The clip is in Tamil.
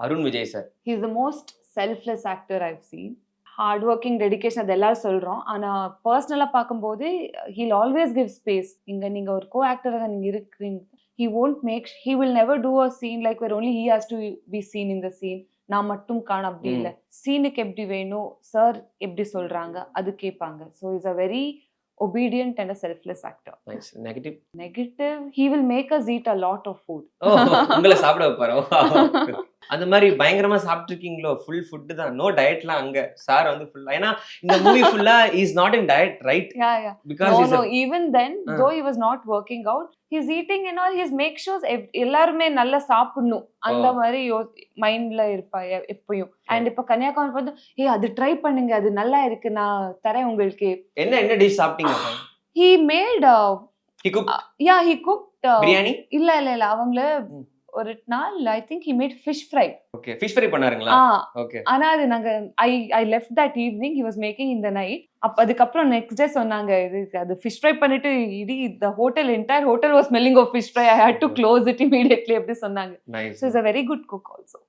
Arun Vijay sir. He is the most selfless actor I've seen. Hard working, dedication அது எல்லாரும் சொல்றோம். ஆனா பர்சனலா பார்க்கும்போது he'll always give space. இங்க நீங்க ஒரு கோ ஆக்டரா நீங்க இருக்கிறீங்க. He will never do a scene like where only he has to be seen in the scene. நான் மட்டும் காண அப்படி இல்ல. சீனுக்கு எப்படி வேணும், சார் எப்படி சொல்றாங்க அது கேட்பாங்க. So he's a very obedient and a selfless actor. Nice. Negative? Negative, he will make us eat a lot of food. உங்களை சாப்பிட வைப்பாரோ? அந்த மாதிரி பயங்கரமா சாப்பிட்டுருக்கீங்களோ? ஃபுல் ஃபுட் தான், நோ டயட்லாம் அங்க. சார் வந்து ஃபுல்லா, ஏன்னா இந்த மூவி ஃபுல்லா is not in diet, right? Yeah. Because no, even then, though he was not working out, he's eating and all, he's make sure எல்லாருமே நல்லா சாப்பிடணும் அந்த மாதிரி மைண்ட்ல இருப்பா எப்பயும். அண்ட் இப்ப கன்னியாகுமரி வந்து அது ட்ரை பண்ணுங்க, அது நல்லா இருக்கு, நான் தரேன் உங்களுக்கு. என்ன டிஷ் சாப்பிட்டீங்க? he made he cooked? Yeah, he cooked biryani? இல்ல அவங்கள ஒரு நாள் I think he made fish fry. Okay, fish fry பண்ணாருங்களா? Okay. ஆனா அது நாங்க I left that evening, he was making in the night. அதுக்கப்புறம் next day சொன்னாங்க அது fish fry பண்ணிட்டு the entire hotel was smelling of fish fry. I had to close it immediately அப்படி சொன்னாங்க. Nice. So he's a very good cook also.